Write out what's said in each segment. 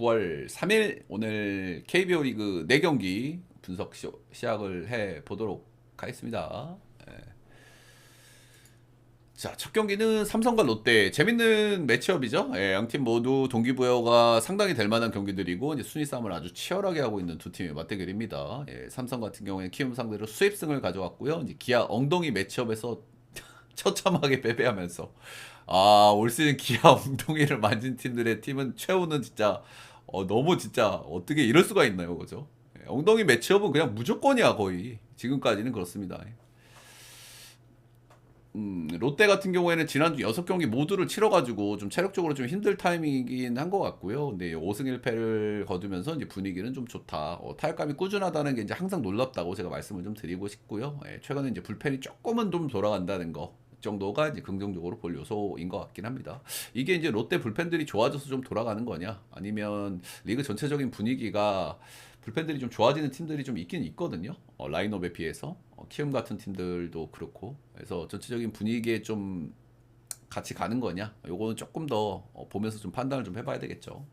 9월 3일 오늘 KBO 리그 4경기 분석 시작을 해 보도록 하겠습니다. 예. 자, 첫 경기는 삼성과 롯데 재밌는 매치업이죠. 예, 양팀 모두 동기부여가 상당히 될 만한 경기들이고 이제 순위 싸움을 아주 치열하게 하고 있는 두 팀의 맞대결입니다. 예, 삼성 같은 경우에는 키움 상대로 수입승을 가져왔고요. 이제 기아 엉덩이 매치업에서 처참하게 패배하면서 올 시즌 기아 엉덩이를 만진 팀들의 팀은 최후는 진짜 너무 진짜 어떻게 이럴 수가 있나요, 그죠? 예, 엉덩이 매치업은 그냥 무조건이야 거의 지금까지는 그렇습니다. 롯데 같은 경우에는 지난주 6경기 모두를 치러가지고 좀 체력적으로 좀 힘들 타이밍이긴 한 것 같고요. 근데 5승 1패를 거두면서 이제 분위기는 좀 좋다. 타격감이 꾸준하다는 게 이제 항상 놀랍다고 제가 말씀을 좀 드리고 싶고요. 예, 최근에 이제 불펜이 조금은 좀 돌아간다는 거 정도가 이제 긍정적으로 볼 요소인 것 같긴 합니다. 이게 이제 롯데 불펜들이 좋아져서 좀 돌아가는 거냐? 아니면 리그 전체적인 분위기가 불펜들이 좀 좋아지는 팀들이 좀 있긴 있거든요. 라인업에 비해서 키움 같은 팀들도 그렇고 그래서 전체적인 분위기에 좀 같이 가는 거냐? 요거는 조금 더 보면서 좀 판단을 좀 해봐야 되겠죠.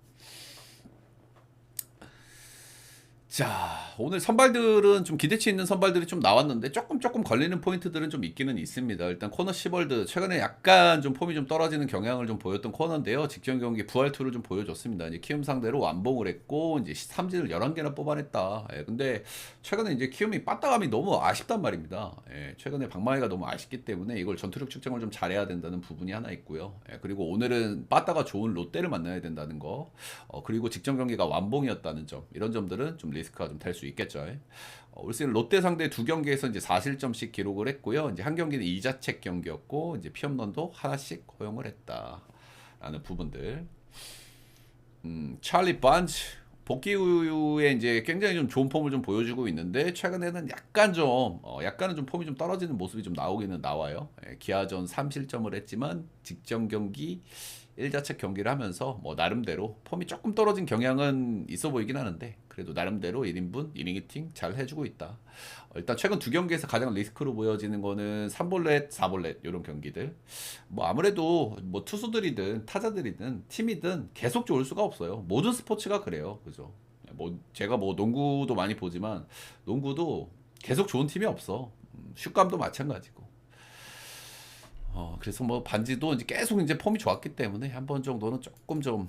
자, 오늘 선발들은 좀 기대치 있는 선발들이 좀 나왔는데 조금 걸리는 포인트들은 좀 있기는 있습니다. 일단 코너 시벌드 최근에 약간 좀 폼이 좀 떨어지는 경향을 좀 보였던 코너인데요. 직전 경기 부활투를 좀 보여줬습니다. 이제 키움 상대로 완봉을 했고 이제 삼진을 11개나 뽑아냈다. 예, 근데 최근에 이제 키움이 빠따감이 너무 아쉽단 말입니다. 예, 최근에 박마이가 너무 아쉽기 때문에 이걸 전투력 측정을 좀 잘해야 된다는 부분이 하나 있고요. 예, 그리고 오늘은 빠따가 좋은 롯데를 만나야 된다는 거. 그리고 직전 경기가 완봉이었다는 점. 이런 점들은 좀 리스크가 좀 될 수 있겠죠. 올 시즌 롯데 상대 두 경기에서 이제 4실점씩 기록을 했고요. 이제 한 경기는 이자책 경기였고 이제 피홈런도 하나씩 허용을 했다라는 부분들. 찰리 반즈 복귀 후에 이제 굉장히 좀 좋은 폼을 좀 보여주고 있는데 최근에는 약간은 좀 폼이 좀 떨어지는 모습이 좀 나오기는 나와요. 예, 기아전 3실점을 했지만 직전 경기 1자책 경기를 하면서 뭐 나름대로 폼이 조금 떨어진 경향은 있어 보이긴 하는데 그래도 나름대로 1인분 1이닝 히팅 잘 해주고 있다. 일단 최근 두 경기에서 가장 리스크로 보여지는 거는 3볼넷, 4볼넷 이런 경기들. 뭐 아무래도 뭐 투수들이든 타자들이든 팀이든 계속 좋을 수가 없어요. 모든 스포츠가 그래요. 그죠? 뭐 제가 뭐 농구도 많이 보지만 농구도 계속 좋은 팀이 없어. 슛감도 마찬가지고. 그래서 뭐 반지도 이제 계속 이제 폼이 좋았기 때문에 한 번 정도는 조금 좀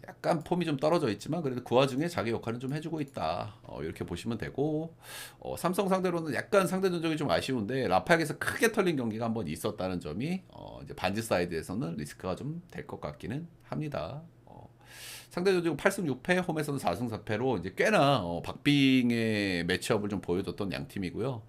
약간 폼이 좀 떨어져 있지만 그래도 그 와중에 자기 역할은 좀 해주고 있다. 이렇게 보시면 되고 삼성 상대로는 약간 상대 전적이 좀 아쉬운데 라팍에서 크게 털린 경기가 한번 있었다는 점이 이제 반지 사이드에서는 리스크가 좀 될 것 같기는 합니다. 상대 전적 8승 6패, 홈에서는 4승 4패로 이제 꽤나 박빙의 매치업을 좀 보여줬던 양 팀이고요.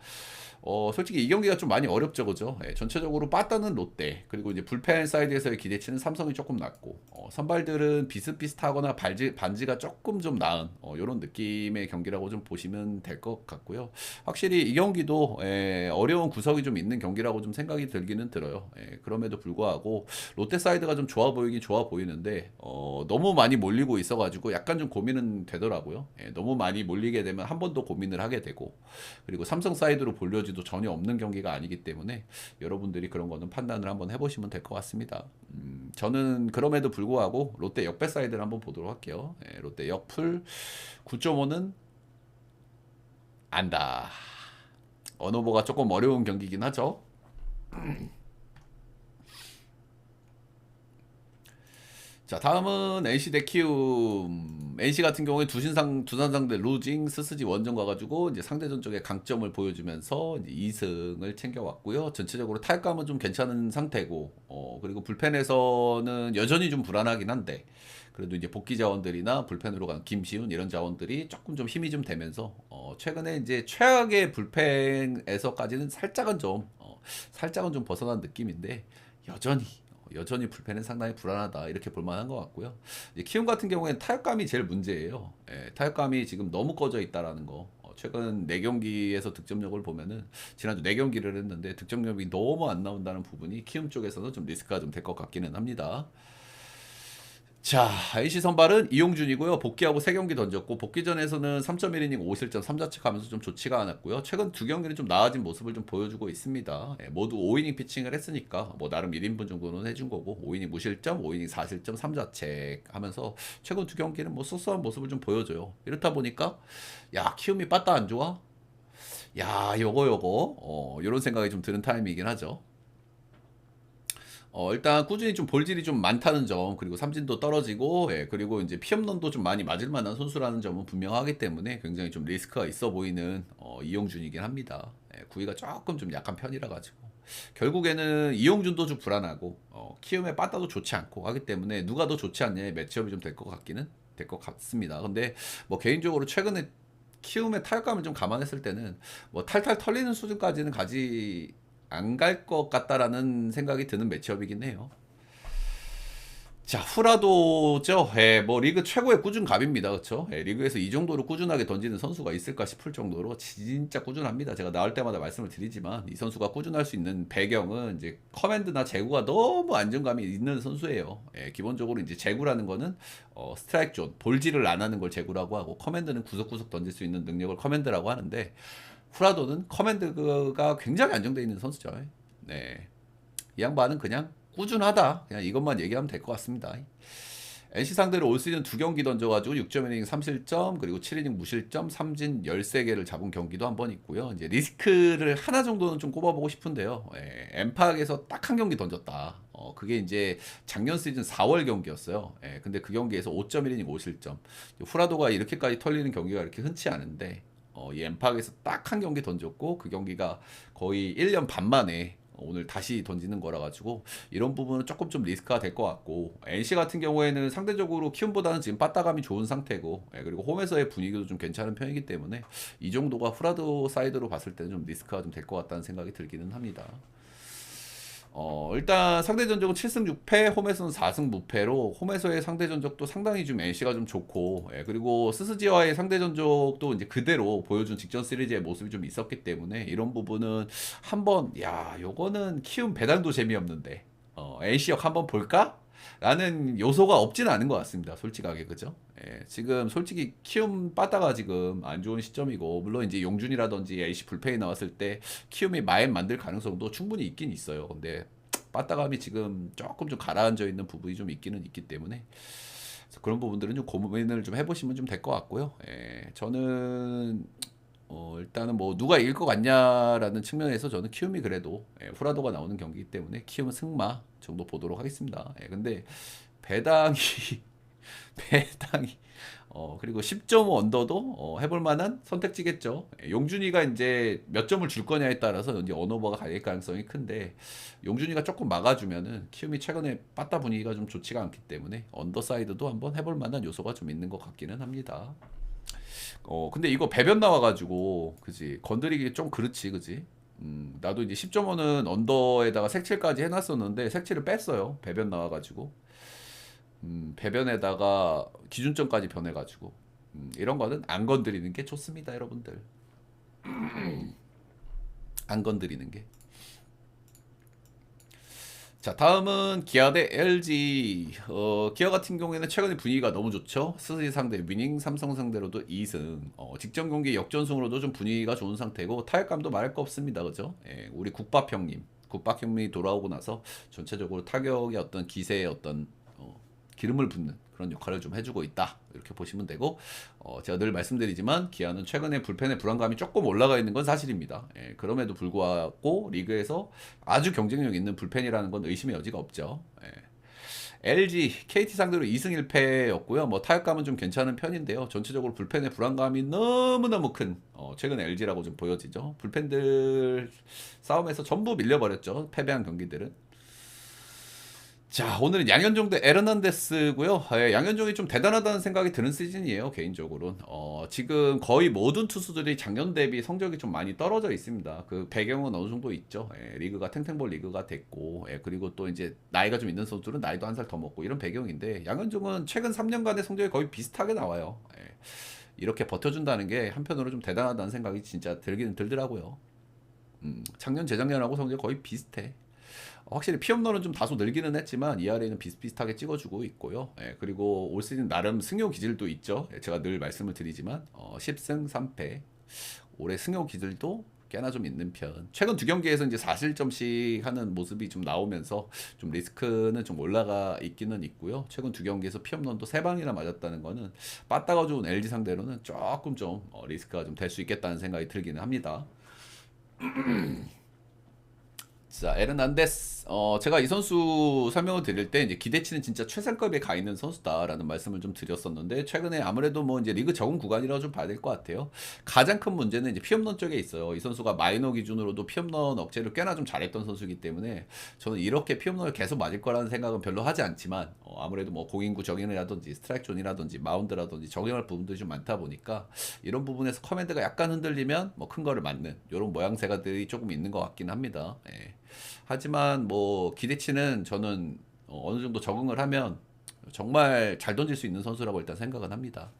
솔직히 이 경기가 좀 많이 어렵죠, 그죠? 예, 전체적으로 빠따는 롯데, 그리고 이제 불펜 사이드에서의 기대치는 삼성이 조금 낮고, 선발들은 비슷비슷하거나 반지가 조금 좀 나은, 이런 느낌의 경기라고 좀 보시면 될 것 같고요. 확실히 이 경기도, 어려운 구석이 좀 있는 경기라고 좀 생각이 들기는 들어요. 그럼에도 불구하고, 롯데 사이드가 좀 좋아 보이긴 좋아 보이는데, 너무 많이 몰리고 있어가지고 약간 좀 고민은 되더라고요. 너무 많이 몰리게 되면 한 번 더 고민을 하게 되고, 그리고 삼성 사이드로 볼려지도 전혀 없는 경기가 아니기 때문에 여러분들이 그런 거는 판단을 한번 해보시면 될 것 같습니다. 저는 그럼에도 불구하고 롯데 역배 사이드를 한번 보도록 할게요. 롯데 역풀 9.5는 안다. 언어보가 조금 어려운 경기긴 하죠. 자, 다음은 NC 대 키움. NC 같은 경우에 두산 상대 루징 스스지 원정 가가지고 이제 상대전 쪽에 강점을 보여주면서 이제 2승을 챙겨왔고요. 전체적으로 타격감은 좀 괜찮은 상태고, 그리고 불펜에서는 여전히 좀 불안하긴 한데, 그래도 이제 복귀 자원들이나 불펜으로 간 김시훈 이런 자원들이 조금 좀 힘이 좀 되면서, 최근에 이제 최악의 불펜에서까지는 살짝은 좀 벗어난 느낌인데, 여전히 불펜은 상당히 불안하다 이렇게 볼 만한 것 같고요. 이제 키움 같은 경우에는 타격감이 제일 문제예요. 타격감이 지금 너무 꺼져 있다라는 거. 최근 4경기에서 득점력을 보면은 지난주 4경기를 했는데 득점력이 너무 안 나온다는 부분이 키움 쪽에서는 좀 리스크가 좀 될 것 같기는 합니다. 자, NC 선발은 이용준이고요. 복귀하고 3경기 던졌고 복귀전에서는 3.1이닝 5실점 3자책 하면서 좀 좋지가 않았고요. 최근 2경기는 좀 나아진 모습을 좀 보여주고 있습니다. 예, 모두 5이닝 피칭을 했으니까 뭐 나름 1인분 정도는 해준 거고 5이닝 무실점, 5이닝 4실점 3자책 하면서 최근 2경기는 뭐 쏘쏘한 모습을 좀 보여줘요. 이렇다 보니까 야, 키움이 빠따 안 좋아? 야, 요거 이런 생각이 좀 드는 타임이긴 하죠. 일단 꾸준히 좀 볼질이 좀 많다는 점, 그리고 삼진도 떨어지고, 예, 그리고 이제 피홈런도 좀 많이 맞을 만한 선수라는 점은 분명하기 때문에 굉장히 좀 리스크가 있어 보이는 이용준이긴 합니다. 예, 구위가 조금 좀 약한 편이라 가지고 결국에는 이용준도 좀 불안하고 키움의 빠따도 좋지 않고 하기 때문에 누가 더 좋지 않냐의 매치업이 좀 될 것 같기는 될 것 같습니다. 근데 뭐 개인적으로 최근에 키움의 타격감을 좀 감안했을 때는 뭐 탈탈 털리는 수준까지는 가지 안 갈 것 같다라는 생각이 드는 매치업이긴 해요. 자, 후라도죠. 예, 뭐 리그 최고의 꾸준갑입니다. 그렇죠? 예, 리그에서 이 정도로 꾸준하게 던지는 선수가 있을까 싶을 정도로 진짜 꾸준합니다. 제가 나올 때마다 말씀을 드리지만 이 선수가 꾸준할 수 있는 배경은 이제 커맨드나 제구가 너무 안정감이 있는 선수예요. 예, 기본적으로 이제 제구라는 거는 스트라이크 존, 볼질을 안 하는 걸 제구라고 하고 커맨드는 구석구석 던질 수 있는 능력을 커맨드라고 하는데 후라도는 커맨드가 굉장히 안정되어 있는 선수죠. 네. 이 양반은 그냥 꾸준하다. 그냥 이것만 얘기하면 될 것 같습니다. NC 상대로 올 시즌 2경기 던져가지고 6.1이닝 3실점 그리고 7이닝 무실점 3진 13개를 잡은 경기도 한 번 있고요. 이제 리스크를 하나 정도는 좀 꼽아보고 싶은데요. 예, 엠팍에서 딱 한 경기 던졌다. 그게 이제 작년 시즌 4월 경기였어요. 예, 근데 그 경기에서 5.1이닝 5실점. 후라도가 이렇게까지 털리는 경기가 이렇게 흔치 않은데 이 엠팍에서 딱 한 경기 던졌고 그 경기가 거의 1년 반 만에 오늘 다시 던지는 거라 가지고 이런 부분은 조금 좀 리스크가 될 것 같고 NC 같은 경우에는 상대적으로 키움보다는 지금 빠따감이 좋은 상태고 그리고 홈에서의 분위기도 좀 괜찮은 편이기 때문에 이 정도가 후라도 사이드로 봤을 때는 좀 리스크가 좀 될 것 같다는 생각이 들기는 합니다. 일단 상대 전적은 7승 6패, 홈에서는 4승 무패로 홈에서의 상대 전적도 상당히 좀 NC가 좀 좋고, 그리고 스스지와의 상대 전적도 이제 그대로 보여준 직전 시리즈의 모습이 좀 있었기 때문에 이런 부분은 한번 야, 요거는 키움 배당도 재미없는데 NC역 한번 볼까? 라는 요소가 없지는 않은 것 같습니다. 솔직하게 그죠? 지금 솔직히 키움 빠따가 지금 안 좋은 시점이고 물론 이제 용준이라든지 AC 불펜이 나왔을 때 키움이 마인 만들 가능성도 충분히 있긴 있어요. 근데 빠따감이 지금 조금 좀 가라앉아 있는 부분이 좀 있기는 있기 때문에 그런 부분들은 좀 고민을 좀 해보시면 좀 될 것 같고요. 저는 일단은 뭐 누가 이길 것 같냐라는 측면에서 저는 키움이 그래도 후라도가 나오는 경기이기 때문에 키움은 승마 정도 보도록 하겠습니다. 근데 배당이 배당이 그리고 10.5 언더도 해볼 만한 선택지겠죠. 용준이가 이제 몇 점을 줄 거냐에 따라서 이제 언어버가 갈릴 가능성이 큰데 용준이가 조금 막아주면은 키움이 최근에 빠따 분위기가 좀 좋지가 않기 때문에 언더사이드도 한번 해볼 만한 요소가 좀 있는 것 같기는 합니다. 근데 이거 배변 나와가지고 그지 건드리기 좀 그렇지 그지. 나도 이제 10.5는 언더에다가 색칠까지 해놨었는데 색칠을 뺐어요. 배변 나와가지고. 배변에다가 기준점까지 변해가지고 이런 거는 안 건드리는 게 좋습니다, 여러분들. 안 건드리는 게. 자, 다음은 기아 대 LG. 기아 같은 경우에는 최근에 분위기가 너무 좋죠. 스시 상대 위닝, 삼성 상대로도 2승. 직전 경기 역전승으로도 좀 분위기가 좋은 상태고 타격감도 말할 거 없습니다, 그죠? 우리 국밥 형님, 국밥 형님이 돌아오고 나서 전체적으로 타격의 어떤 기세의 어떤 기름을 붓는 그런 역할을 좀 해주고 있다 이렇게 보시면 되고 제가 늘 말씀드리지만 기아는 최근에 불펜의 불안감이 조금 올라가 있는 건 사실입니다. 그럼에도 불구하고 리그에서 아주 경쟁력 있는 불펜이라는 건 의심의 여지가 없죠. LG, KT 상대로 2승 1패였고요. 뭐 타격감은 좀 괜찮은 편인데요. 전체적으로 불펜의 불안감이 너무너무 큰 최근 LG라고 좀 보여지죠. 불펜들 싸움에서 전부 밀려버렸죠. 패배한 경기들은. 자, 오늘은 양현종 대 에르난데스고요. 양현종이 좀 대단하다는 생각이 드는 시즌이에요, 개인적으로는. 지금 거의 모든 투수들이 작년 대비 성적이 좀 많이 떨어져 있습니다. 그 배경은 어느 정도 있죠. 리그가 탱탱볼 리그가 됐고, 그리고 또 이제 나이가 좀 있는 선수들은 나이도 한 살 더 먹고 이런 배경인데, 양현종은 최근 3년간의 성적이 거의 비슷하게 나와요. 이렇게 버텨준다는 게 한편으로 좀 대단하다는 생각이 진짜 들기는 들더라고요. 작년, 재작년하고 성적이 거의 비슷해. 확실히 피업률은 좀 다소 늘기는 했지만 ERA는 비슷비슷하게 찍어주고 있고요. 예, 그리고 올 시즌 나름 승효 기질도 있죠. 예, 제가 늘 말씀을 드리지만 10승 3패 올해 승효 기질도 꽤나 좀 있는 편. 최근 두 경기에서 이제 4실점씩 하는 모습이 좀 나오면서 좀 리스크는 좀 올라가 있기는 있고요. 최근 두 경기에서 피업런도 세 방이나 맞았다는 거는 빠따가 좋은 LG 상대로는 조금 좀 리스크가 좀 될 수 있겠다는 생각이 들기는 합니다. 자, 에르난데스. 제가 이 선수 설명을 드릴 때 이제 기대치는 진짜 최상급에 가 있는 선수다라는 말씀을 좀 드렸었는데 최근에 아무래도 뭐 이제 리그 적응 구간이라고 좀 봐야 될 것 같아요. 가장 큰 문제는 이제 피홈런 쪽에 있어요. 이 선수가 마이너 기준으로도 피홈런 억제를 꽤나 좀 잘했던 선수이기 때문에 저는 이렇게 피홈런을 계속 맞을 거라는 생각은 별로 하지 않지만 아무래도 뭐 공인구 적응이라든지 스트라이크 존이라든지 마운드라든지 적용할 부분들이 좀 많다 보니까 이런 부분에서 커맨드가 약간 흔들리면 뭐 큰 거를 맞는 이런 모양새가들이 조금 있는 것 같긴 합니다. 예. 하지만 뭐 기대치는 저는 어느 정도 적응을 하면 정말 잘 던질 수 있는 선수라고 일단 생각은 합니다.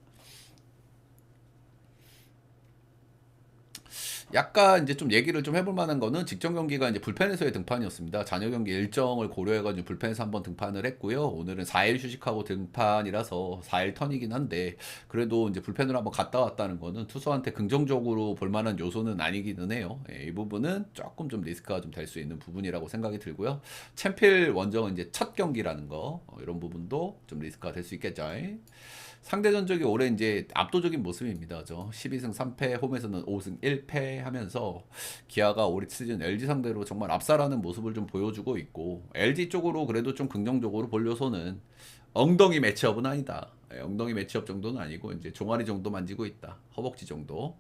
약간 이제 좀 얘기를 좀 해볼 만한 거는 직전 경기가 이제 불펜에서의 등판이었습니다. 잔여 경기 일정을 고려해가지고 불펜에서 한번 등판을 했고요. 오늘은 4일 휴식하고 등판이라서 4일 턴이긴 한데 그래도 이제 불펜으로 한번 갔다 왔다는 거는 투수한테 긍정적으로 볼 만한 요소는 아니기는 해요. 예, 이 부분은 조금 좀 리스크가 좀 될 수 있는 부분이라고 생각이 들고요. 챔필 원정은 이제 첫 경기라는 거 이런 부분도 좀 리스크가 될 수 있겠죠. 상대 전적이 올해 이제 압도적인 모습입니다. 12승 3패, 홈에서는 5승 1패 하면서 기아가 올 시즌 LG 상대로 정말 압살하는 모습을 좀 보여주고 있고 LG 쪽으로 그래도 좀 긍정적으로 볼 요소는 엉덩이 매치업은 아니다. 엉덩이 매치업 정도는 아니고 이제 종아리 정도 만지고 있다. 허벅지 정도.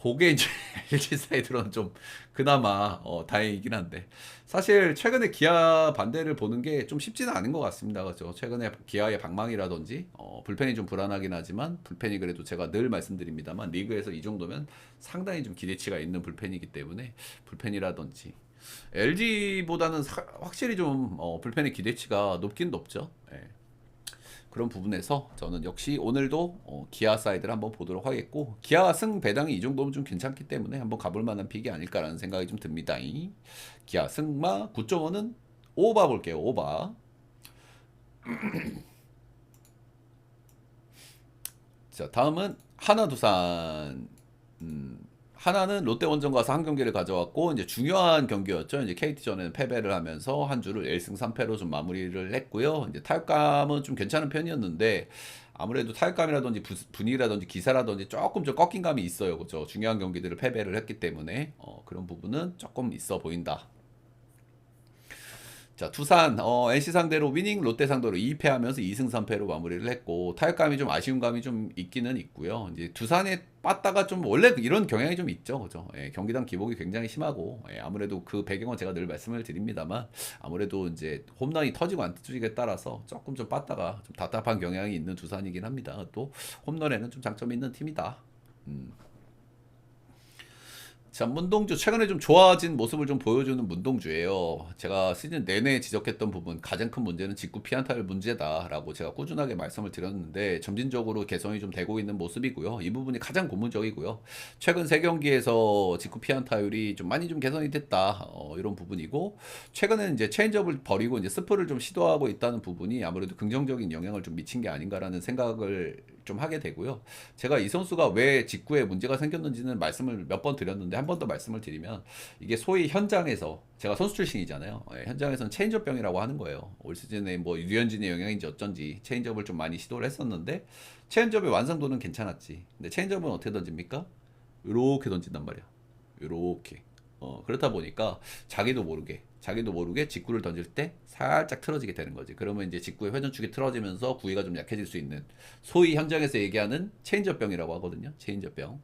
그게 이제 LG 사이드로는 좀 그나마 다행이긴 한데 사실 최근에 기아 반대를 보는 게 좀 쉽지는 않은 것 같습니다. 그렇죠? 최근에 기아의 방망이라든지 불펜이 좀 불안하긴 하지만 불펜이 그래도 제가 늘 말씀드립니다만 리그에서 이 정도면 상당히 좀 기대치가 있는 불펜이기 때문에 불펜이라든지 LG보다는 확실히 좀 불펜의 기대치가 높긴 높죠. 예. 그런 부분에서 저는 역시 오늘도 기아 사이드를 한번 보도록 하겠고 기아 승 배당이 이 정도면 좀 괜찮기 때문에 한번 가볼 만한 픽이 아닐까라는 생각이 좀 듭니다. 기아 승마 9.5는 오바 볼게요. 오바. 자, 다음은 하나 두산. 하나는 롯데 원정 가서 한 경기를 가져왔고 이제 중요한 경기였죠. 이제 KT전에는 패배를 하면서 한 주를 1승 3패로 좀 마무리를 했고요. 이제 타격감은 좀 괜찮은 편이었는데 아무래도 타격감이라든지 분위기라든지 기사라든지 조금 좀 꺾인 감이 있어요. 그죠? 중요한 경기들을 패배를 했기 때문에 그런 부분은 조금 있어 보인다. 자, 두산, NC 상대로 위닝, 롯데 상대로 2패하면서 2승 3패로 마무리를 했고, 타격감이 좀 아쉬운 감이 좀 있기는 있고요. 이제 두산에 빠따가 좀 원래 이런 경향이 좀 있죠. 그죠? 예, 경기당 기복이 굉장히 심하고, 예, 아무래도 그 배경은 제가 늘 말씀을 드립니다만, 아무래도 이제 홈런이 터지고 안 터지기에 따라서 조금 좀 빠따가 좀 답답한 경향이 있는 두산이긴 합니다. 또 홈런에는 좀 장점이 있는 팀이다. 자, 문동주 최근에 좀 좋아진 모습을 좀 보여주는 문동주예요. 제가 시즌 내내 지적했던 부분 가장 큰 문제는 직구 피안타율 문제다라고 제가 꾸준하게 말씀을 드렸는데 점진적으로 개선이 좀 되고 있는 모습이고요. 이 부분이 가장 고무적이고요. 최근 세 경기에서 직구 피안타율이 좀 많이 좀 개선이 됐다. 이런 부분이고 최근에는 이제 체인지업을 버리고 이제 스프를 좀 시도하고 있다는 부분이 아무래도 긍정적인 영향을 좀 미친 게 아닌가라는 생각을 좀 하게 되고요. 제가 이 선수가 왜 직구에 문제가 생겼는지는 말씀을 몇 번 드렸는데 한 번 더 말씀을 드리면 이게 소위 현장에서 제가 선수 출신이잖아요. 예, 현장에서는 체인지업병이라고 하는 거예요. 올 시즌에 뭐 류현진의 영향인지 어쩐지 체인지업을 좀 많이 시도를 했었는데 체인지업의 완성도는 괜찮았지. 근데 체인지업은 어떻게 던집니까? 이렇게 던진단 말이야. 이렇게. 그렇다 보니까 자기도 모르게 직구를 던질 때 살짝 틀어지게 되는 거지. 그러면 이제 직구의 회전축이 틀어지면서 구위가 좀 약해질 수 있는 소위 현장에서 얘기하는 체인지업병이라고 하거든요. 체인지업병.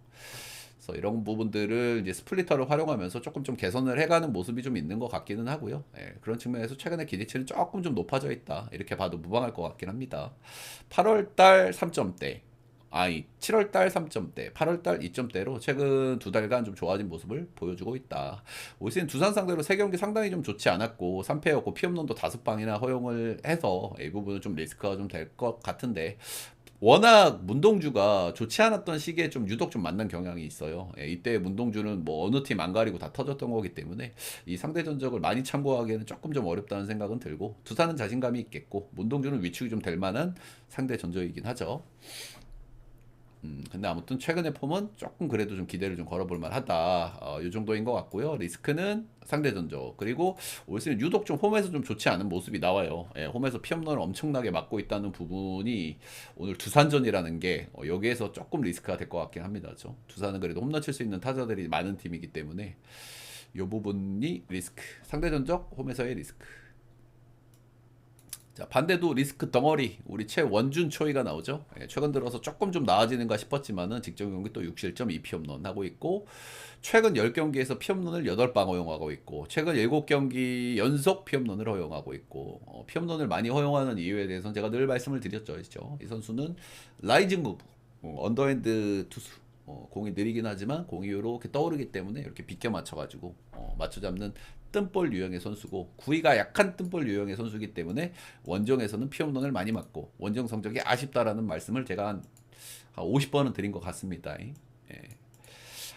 그래서 이런 부분들을 이제 스플리터를 활용하면서 조금 좀 개선을 해가는 모습이 좀 있는 것 같기는 하고요. 예, 그런 측면에서 최근에 기대치는 조금 좀 높아져 있다. 이렇게 봐도 무방할 것 같긴 합니다. 8월달 3점대. 7월달 3점대, 8월달 2점대로 최근 두 달간 좀 좋아진 모습을 보여주고 있다. 올 시즌 두산 상대로 세 경기 상당히 좀 좋지 않았고 3패였고 피업론도 5방이나 허용을 해서 이 부분은 좀 리스크가 좀 될 것 같은데 워낙 문동주가 좋지 않았던 시기에 좀 유독 좀 맞는 경향이 있어요. 예, 이때 문동주는 뭐 어느 팀 안 가리고 다 터졌던 거기 때문에 이 상대 전적을 많이 참고하기에는 조금 좀 어렵다는 생각은 들고, 두산은 자신감이 있겠고 문동주는 위축이 좀 될 만한 상대 전적이긴 하죠. 근데 아무튼 최근의 폼은 조금 그래도 좀 기대를 좀 걸어볼 만하다. 이 정도인 것 같고요. 리스크는 상대 전적. 그리고 올 시즌 유독 좀 홈에서 좀 좋지 않은 모습이 나와요. 예, 홈에서 피홈런을 엄청나게 맞고 있다는 부분이 오늘 두산전이라는 게 여기에서 조금 리스크가 될 것 같긴 합니다. 죠 두산은 그래도 홈런 칠 수 있는 타자들이 많은 팀이기 때문에 이 부분이 리스크. 상대 전적, 홈에서의 리스크. 자, 반대도 리스크 덩어리 우리 최원준 초이가 나오죠. 예, 최근 들어서 조금 좀 나아지는가 싶었지만은 직전 경기 또 6실점 2피홈런 하고 있고, 최근 10경기에서 피홈런을 8방 허용하고 있고, 최근 7경기 연속 피홈런을 허용하고 있고, 피홈런을 많이 허용하는 이유에 대해서는 제가 늘 말씀을 드렸죠. 이 선수는 라이징 무브, 언더핸드 투수. 공이 느리긴 하지만 공이 이렇게 떠오르기 때문에 이렇게 비껴 맞춰가지고 맞춰 잡는 뜬볼 유형의 선수고, 구위가 약한 뜬볼 유형의 선수이기 때문에 원정에서는 피홈런을 많이 맞고 원정 성적이 아쉽다라는 말씀을 제가 한 50번은 드린 것 같습니다. 예.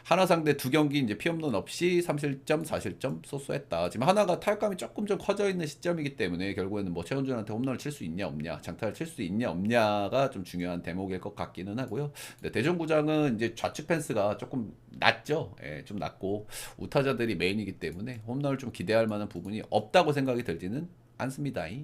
하나 상대 두 경기 이제 피홈런 없이 3실점, 4실점 소소했다. 지금 하나가 타격감이 조금 좀 커져 있는 시점이기 때문에 결국에는 뭐 최원준한테 홈런을 칠 수 있냐 없냐, 장타를 칠 수 있냐 없냐가 좀 중요한 대목일 것 같기는 하고요. 근데 대전구장은 이제 좌측 펜스가 조금 낮죠. 예, 좀 낮고 우타자들이 메인이기 때문에 홈런을 좀 기대할 만한 부분이 없다고 생각이 들지는 않습니다. 예.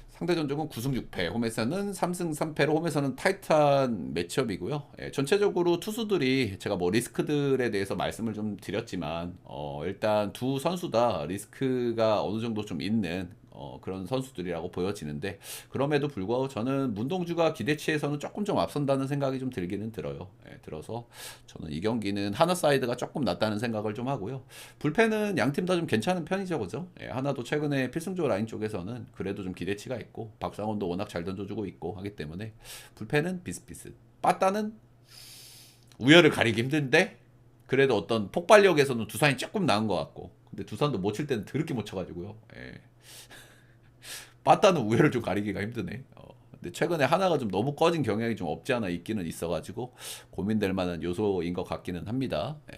상대 전적은 9승 6패, 홈에서는 3승 3패로 홈에서는 타이트한 매치업이고요. 예, 전체적으로 투수들이 제가 뭐 리스크들에 대해서 말씀을 좀 드렸지만 일단 두 선수 다 리스크가 어느 정도 좀 있는 그런 선수들이라고 보여지는데, 그럼에도 불구하고 저는 문동주가 기대치에서는 조금 좀 앞선다는 생각이 좀 들기는 들어요. 예, 들어서 저는 이 경기는 하나 사이드가 조금 낫다는 생각을 좀 하고요. 불펜은 양 팀 다 좀 괜찮은 편이죠, 그죠? 예, 하나도 최근에 필승조 라인 쪽에서는 그래도 좀 기대치가 있고 박상원도 워낙 잘 던져주고 있고 하기 때문에 불펜은 비슷비슷. 빠따는 우열을 가리기 힘든데 그래도 어떤 폭발력에서는 두산이 조금 나은 것 같고, 근데 두산도 못 칠 때는 더럽게 못 쳐가지고요. 예. 빠따는 우열을 좀 가리기가 힘드네. 근데 최근에 하나가 좀 너무 꺼진 경향이 좀 없지 않아 있기는 있어가지고 고민될 만한 요소인 것 같기는 합니다. 예.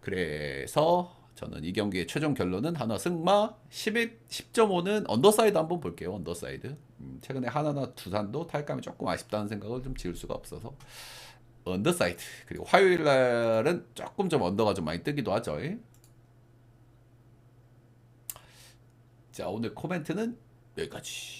그래서 저는 이 경기의 최종 결론은 하나 승마, 10.5는 언더사이드 한번 볼게요. 언더사이드. 최근에 하나나 두산도 타격감이 조금 아쉽다는 생각을 좀 지울 수가 없어서 언더사이드. 그리고 화요일 날은 조금 좀 언더가 좀 많이 뜨기도 하죠. 자, 오늘 코멘트는 여기까지.